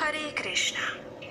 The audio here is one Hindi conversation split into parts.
हरे कृष्णा।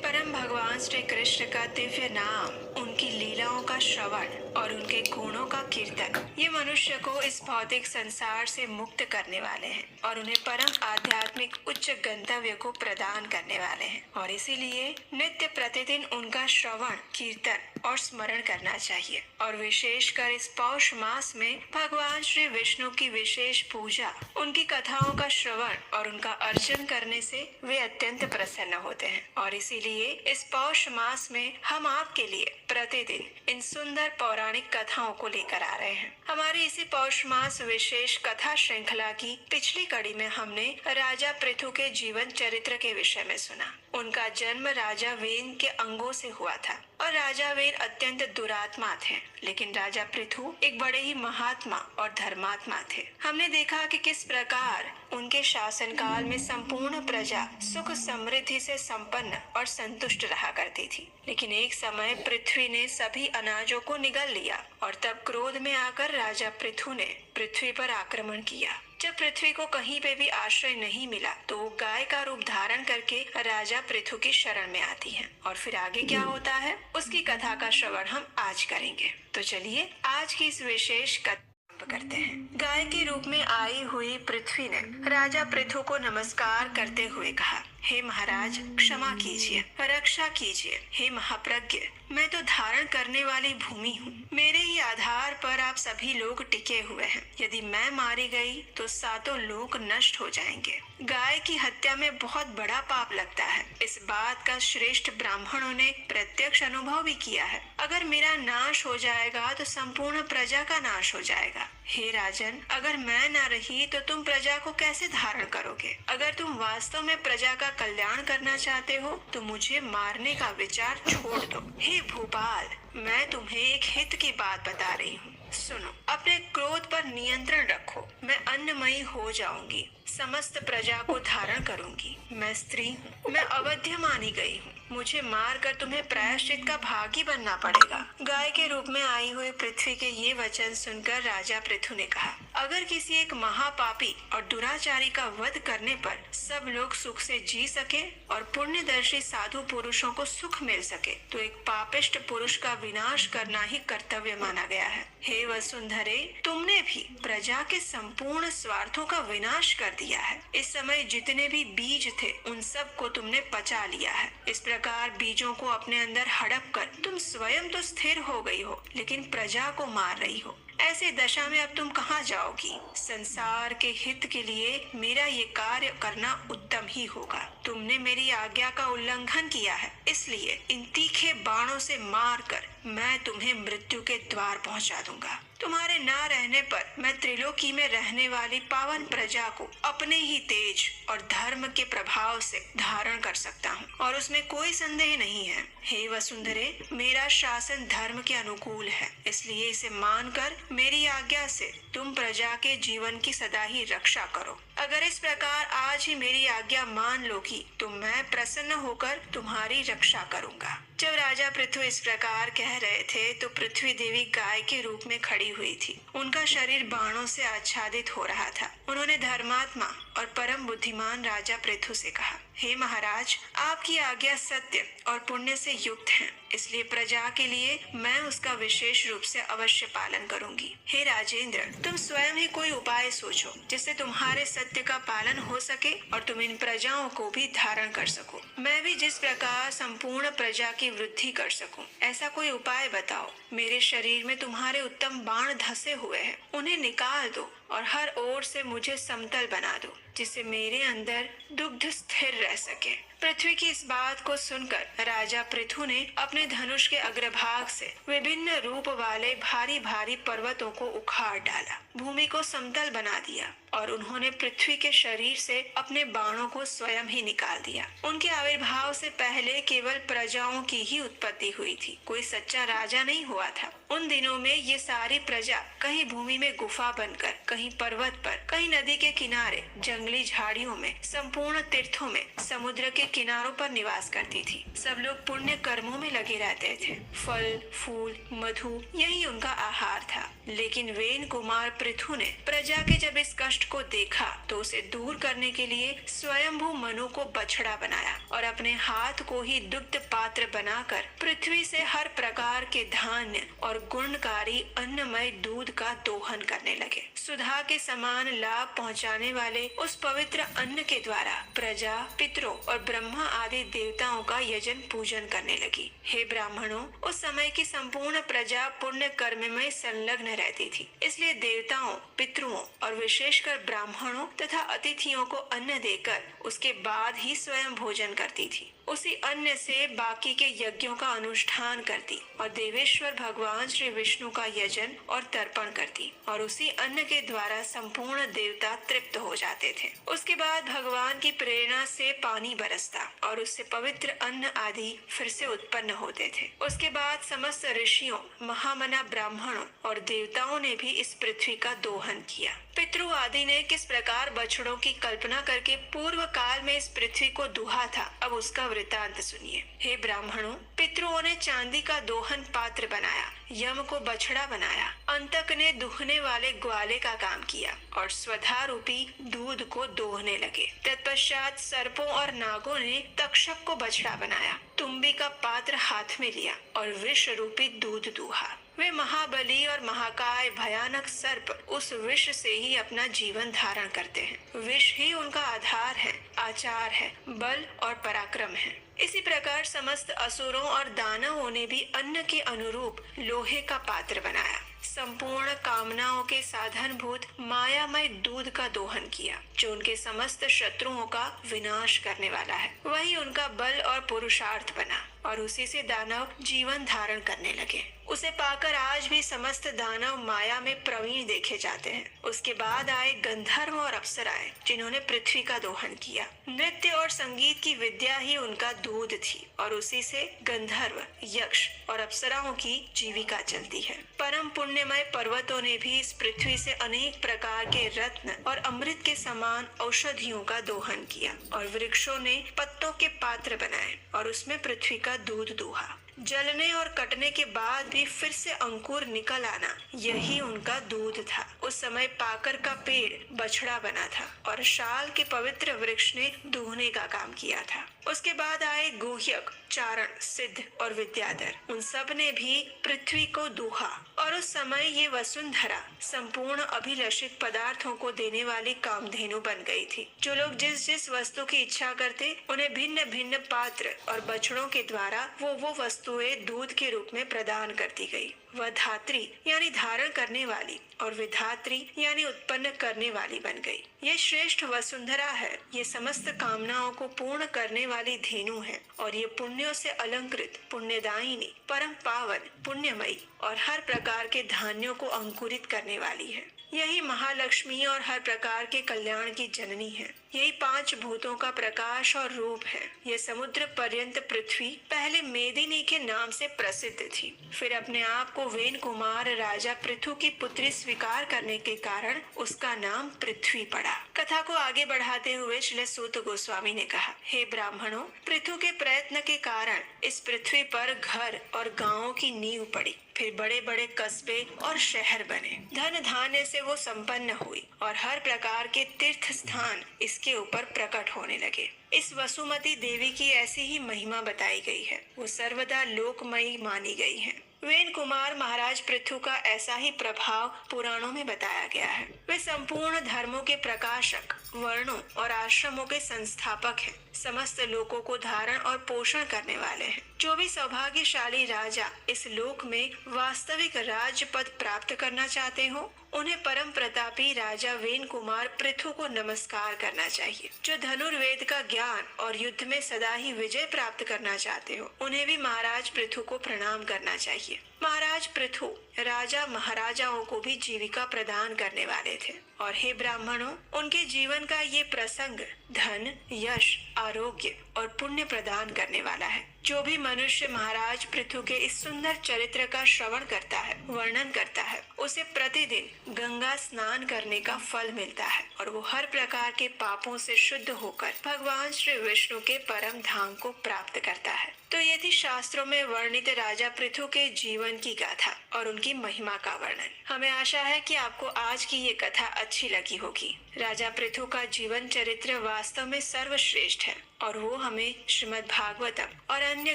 परम भगवान श्री कृष्ण का दिव्य नाम, उनकी लीलाओं का श्रवण और उनके गुणों का कीर्तन ये मनुष्य को इस भौतिक संसार से मुक्त करने वाले हैं और उन्हें परम आध्यात्मिक उच्च गंतव्य को प्रदान करने वाले हैं। और इसीलिए नित्य प्रतिदिन उनका श्रवण, कीर्तन और स्मरण करना चाहिए। और विशेषकर इस पौष मास में भगवान श्री विष्णु की विशेष पूजा, उनकी कथाओं का श्रवण और उनका अर्चन करने से वे अत्यंत प्रसन्न होते हैं। और इसीलिए इस पौष मास में हम आपके लिए प्रतिदिन इन सुंदर पौराणिक कथाओं को लेकर आ रहे हैं। हमारी इसी पौष मास विशेष कथा श्रृंखला की पिछली कड़ी में हमने राजा पृथु के जीवन चरित्र के विषय में सुना। उनका जन्म राजा वेन के अंगों से हुआ था और राजा वेन अत्यंत दुरात्मा थे, लेकिन राजा पृथु एक बड़े ही महात्मा और धर्मात्मा थे। हमने देखा कि किस प्रकार उनके शासनकाल में संपूर्ण प्रजा सुख समृद्धि से संपन्न और संतुष्ट रहा करती थी। लेकिन एक समय पृथ्वी ने सभी अनाजों को निगल लिया और तब क्रोध में आकर राजा पृथु ने पृथ्वी पर आक्रमण किया। जब पृथ्वी को कहीं पे भी आश्रय नहीं मिला तो वो गाय का रूप धारण करके राजा पृथु की शरण में आती है। और फिर आगे क्या होता है उसकी कथा का श्रवण हम आज करेंगे। तो चलिए आज की इस विशेष कथा करते हैं। गाय के रूप में आई हुई पृथ्वी ने राजा पृथु को नमस्कार करते हुए कहा, हे महाराज, क्षमा कीजिए, रक्षा कीजिए। हे महाप्रज्ञ, मैं तो धारण करने वाली भूमि हूँ। मेरे ही आधार पर आप सभी लोग टिके हुए हैं। यदि मैं मारी गई तो सातों लोग नष्ट हो जाएंगे। गाय की हत्या में बहुत बड़ा पाप लगता है। इस बात का श्रेष्ठ ब्राह्मणों ने प्रत्यक्ष अनुभव भी किया है। अगर मेरा नाश हो जाएगा तो संपूर्ण प्रजा का नाश हो जाएगा। हे राजन, अगर मैं न रही तो तुम प्रजा को कैसे धारण करोगे? अगर तुम वास्तव में प्रजा का कल्याण करना चाहते हो तो मुझे मारने का विचार छोड़ दो। हे भूपाल, मैं तुम्हें एक हित की बात बता रही हूँ। सुनो, अपने क्रोध पर नियंत्रण रखो। मैं अन्नमयी हो जाऊंगी, समस्त प्रजा को धारण करूंगी। मैं स्त्री हूँ, मैं अवध्य मानी गई हूँ। मुझे मारकर तुम्हें प्रायश्चित का भागी बनना पड़ेगा। गाय के रूप में आई हुई पृथ्वी के ये वचन सुनकर राजा पृथु ने कहा, अगर किसी एक महापापी और दुराचारी का वध करने पर सब लोग सुख से जी सके और पुण्यदर्शी साधु पुरुषों को सुख मिल सके तो एक पापिष्ट पुरुष का विनाश करना ही कर्तव्य माना गया है। हे वसुंधरे, तुमने भी प्रजा के संपूर्ण स्वार्थों का विनाश कर दिया है। इस समय जितने भी बीज थे उन सब को तुमने पचा लिया है। इस प्रकार बीजों को अपने अंदर हड़प कर तुम स्वयं तो स्थिर हो गई हो, लेकिन प्रजा को मार रही हो। ऐसे दशा में अब तुम कहाँ जाओगी? संसार के हित के लिए मेरा ये कार्य करना उत्तम ही होगा। तुमने मेरी आज्ञा का उल्लंघन किया है, इसलिए इन तीखे बाणों से मारकर मैं तुम्हें मृत्यु के द्वार पहुंचा दूंगा। तुम्हारे ना रहने पर मैं त्रिलोकी में रहने वाली पावन प्रजा को अपने ही तेज और धर्म के प्रभाव से धारण कर सकता हूँ और उसमें कोई संदेह नहीं है। हे वसुंधरे, मेरा शासन धर्म के अनुकूल है, इसलिए इसे मानकर मेरी आज्ञा से तुम प्रजा के जीवन की सदा ही रक्षा करो। अगर इस प्रकार आज ही मेरी आज्ञा मान लोगी तो मैं प्रसन्न होकर तुम्हारी रक्षा करूंगा। जब राजा पृथु इस प्रकार कह रहे थे तो पृथ्वी देवी गाय के रूप में खड़ी हुई थी। उनका शरीर बाणों से आच्छादित हो रहा था। उन्होंने धर्मात्मा और परम बुद्धिमान राजा पृथु से कहा, हे महाराज, आपकी आज्ञा सत्य और पुण्य से युक्त है, इसलिए प्रजा के लिए मैं उसका विशेष रूप से अवश्य पालन करूंगी। हे राजेंद्र, तुम स्वयं ही कोई उपाय सोचो जिससे तुम्हारे सत्य का पालन हो सके और तुम इन प्रजाओं को भी धारण कर सको। मैं भी जिस प्रकार संपूर्ण प्रजा की वृद्धि कर सकूं, ऐसा कोई उपाय बताओ। मेरे शरीर में तुम्हारे उत्तम बाण धसे हुए हैं, उन्हें निकाल दो और हर ओर से मुझे समतल बना दो, जिससे मेरे अंदर दुग्ध स्थिर रह सके। पृथ्वी की इस बात को सुनकर राजा पृथु ने अपने धनुष के अग्रभाग से विभिन्न रूप वाले भारी भारी पर्वतों को उखाड़ डाला, भूमि को समतल बना दिया और उन्होंने पृथ्वी के शरीर से अपने बाणों को स्वयं ही निकाल दिया। उनके आविर्भाव से पहले केवल प्रजाओं की ही उत्पत्ति हुई थी, कोई सच्चा राजा नहीं हुआ था। उन दिनों में ये सारी प्रजा कहीं भूमि में गुफा बनकर, कहीं पर्वत पर, कहीं नदी के किनारे, जंगल जंगली झाड़ियों में, संपूर्ण तीर्थों में, समुद्र के किनारों पर निवास करती थी। सब लोग पुण्य कर्मों में लगे रहते थे। फल, फूल, मधु यही उनका आहार था। लेकिन वेन कुमार पृथु ने प्रजा के जब इस कष्ट को देखा तो उसे दूर करने के लिए स्वयंभू मनु को बछड़ा बनाया और अपने हाथ को ही दुग्ध पात्र बनाकर पृथ्वी से हर प्रकार के धान्य और गुणकारी अन्नमय दूध का दोहन करने लगे। सुधा के समान लाभ पहुंचाने वाले उस पवित्र अन्न के द्वारा प्रजा, पितरों और ब्रह्मा आदि देवताओं का यजन पूजन करने लगी। हे ब्राह्मणों, उस समय की संपूर्ण प्रजा पुण्य कर्म में संलग्न रहती थी। इसलिए देवताओं, पितरों और विशेषकर ब्राह्मणों तथा अतिथियों को अन्न देकर उसके बाद ही स्वयं भोजन करती थी। उसी अन्न से बाकी के यज्ञों का अनुष्ठान करती और देवेश्वर भगवान श्री विष्णु का यजन और तर्पण करती और उसी अन्न के द्वारा संपूर्ण देवता तृप्त हो जाते थे। उसके बाद भगवान की प्रेरणा से पानी बरसता और उससे पवित्र अन्न आदि फिर से उत्पन्न होते थे। उसके बाद समस्त ऋषियों, महामना ब्राह्मणों और देवताओं ने भी इस पृथ्वी का दोहन किया। पितृ आदि ने किस प्रकार बछड़ों की कल्पना करके पूर्व काल में इस पृथ्वी को दुहा था, अब उसका वृतांत सुनिए। हे ब्राह्मणों, पितरों ने चांदी का दोहन पात्र बनाया, यम को बछड़ा बनाया, अंतक ने दुहने वाले ग्वाले का काम किया और स्वधा रूपी दूध को दोहने लगे। तत्पश्चात सर्पों और नागों ने तक्षक को बछड़ा बनाया, तुम्बी का पात्र हाथ में लिया और विष रूपी दूध दूहा। वे महाबली और महाकाय भयानक सर्प उस विष से ही अपना जीवन धारण करते हैं। विष ही उनका आधार है, आचार है, बल और पराक्रम है। इसी प्रकार समस्त असुरों और दानवों ने भी अन्न के अनुरूप लोहे का पात्र बनाया, संपूर्ण कामनाओं के साधन भूत मायामय दूध का दोहन किया, जो उनके समस्त शत्रुओं का विनाश करने वाला है। वही उनका बल और पुरुषार्थ बना और उसी से दानव जीवन धारण करने लगे। उसे पाकर आज भी समस्त दानव माया में प्रवीण देखे जाते हैं। उसके बाद आए गंधर्व और अप्सराएं, जिन्होंने पृथ्वी का दोहन किया। नृत्य और संगीत की विद्या ही उनका दूध थी और उसी से गंधर्व, यक्ष और अप्सराओं की जीविका चलती है। परम पुण्यमय पर्वतों ने भी इस पृथ्वी से अनेक प्रकार के रत्न और अमृत के समान औषधियों का दोहन किया और वृक्षों ने पत्तों के पात्र बनाए और उसमें पृथ्वी का दूध दूहा। जलने और कटने के बाद भी फिर से अंकुर निकल आना, यही उनका दूध था। उस समय पाकर का पेड़ बछड़ा बना था और शाल के पवित्र वृक्ष ने दूहने का काम किया था। उसके बाद आए गुह्यक, चारण, सिद्ध और विद्याधर। उन सब ने भी पृथ्वी को दूहा और उस समय ये वसुंधरा संपूर्ण अभिलषित पदार्थों को देने वाली कामधेनु बन गई थी। जो लोग जिस जिस वस्तु की इच्छा करते, उन्हें भिन्न भिन्न पात्र और बछड़ों के द्वारा वो वस्तुएं दूध के रूप में प्रदान करती गई। वह धात्री यानी धारण करने वाली और विधात्री यानी उत्पन्न करने वाली बन गई। ये श्रेष्ठ वसुंधरा है, ये समस्त कामनाओं को पूर्ण करने वाली धेनु है और ये पुण्यों से अलंकृत, पुण्यदायिनी, परम पावन, पुण्यमयी और हर प्रकार के धान्यों को अंकुरित करने वाली है। यही महालक्ष्मी और हर प्रकार के कल्याण की जननी है। यही 5 भूतों का प्रकाश और रूप है। यह समुद्र पर्यंत पृथ्वी पहले मेदिनी के नाम से प्रसिद्ध थी, फिर अपने आप को वेन कुमार राजा पृथु की पुत्री स्वीकार करने के कारण उसका नाम पृथ्वी पड़ा। कथा को आगे बढ़ाते हुए श्री सूत गोस्वामी ने कहा, हे ब्राह्मणों, पृथु के प्रयत्न के कारण इस पृथ्वी पर घर और गांवों की नींव पड़ी, फिर बड़े बड़े कस्बे और शहर बने। धन धान्य से वो संपन्न हुई और हर प्रकार के तीर्थ स्थान इसके ऊपर प्रकट होने लगे। इस वसुमती देवी की ऐसी ही महिमा बताई गई है। वो सर्वदा लोकमयी मानी गई है। वेन कुमार महाराज पृथु का ऐसा ही प्रभाव पुराणों में बताया गया है। वे संपूर्ण धर्मों के प्रकाशक, वर्णों और आश्रमों के संस्थापक हैं। समस्त लोगों को धारण और पोषण करने वाले हैं। जो भी सौभाग्यशाली राजा इस लोक में वास्तविक राज्य पद प्राप्त करना चाहते हो, उन्हें परम प्रतापी राजा वेन कुमार पृथु को नमस्कार करना चाहिए। जो धनुर्वेद का ज्ञान और युद्ध में सदा ही विजय प्राप्त करना चाहते हो, उन्हें भी महाराज पृथु को प्रणाम करना चाहिए। महाराज पृथु राजा महाराजाओं को भी जीविका प्रदान करने वाले थे। और हे ब्राह्मणों, उनके जीवन का ये प्रसंग धन, यश, आरोग्य और पुण्य प्रदान करने वाला है। जो भी मनुष्य महाराज पृथु के इस सुंदर चरित्र का श्रवण करता है, वर्णन करता है, उसे प्रतिदिन गंगा स्नान करने का फल मिलता है और वो हर प्रकार के पापों से शुद्ध होकर भगवान श्री विष्णु के परम धाम को प्राप्त करता है। तो ये थी शास्त्रों में वर्णित राजा पृथु के जीवन की गाथा और उनकी महिमा का वर्णन। हमें आशा है कि आपको आज की ये कथा अच्छी लगी होगी। राजा पृथु का जीवन चरित्र वास्तव में सर्वश्रेष्ठ है और वो हमें श्रीमद् भागवतम और अन्य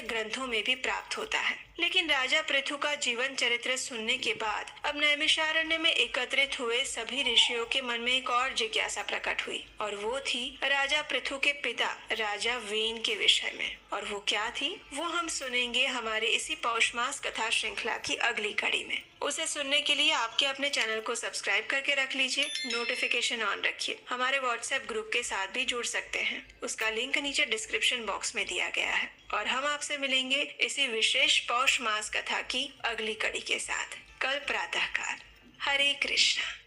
ग्रंथों में भी प्राप्त होता है। लेकिन राजा पृथु का जीवन चरित्र सुनने के बाद अब नैमिषारण्य में एकत्रित हुए सभी ऋषियों के मन में एक और जिज्ञासा प्रकट हुई और वो थी राजा पृथु के पिता राजा वेन के विषय में। और वो क्या थी, वो हम सुनेंगे हमारे इसी पौष मास कथा श्रृंखला की अगली कड़ी में। उसे सुनने के लिए आपके अपने चैनल को सब्सक्राइब करके रख लीजिए, नोटिफिकेशन ऑन रखिए। हमारे व्हाट्सएप ग्रुप के साथ भी जुड़ सकते हैं, उसका लिंक नीचे डिस्क्रिप्शन बॉक्स में दिया गया है। और हम आपसे मिलेंगे इसी विशेष पौष मास कथा की अगली कड़ी के साथ कल प्रातःकाल। हरे कृष्णा।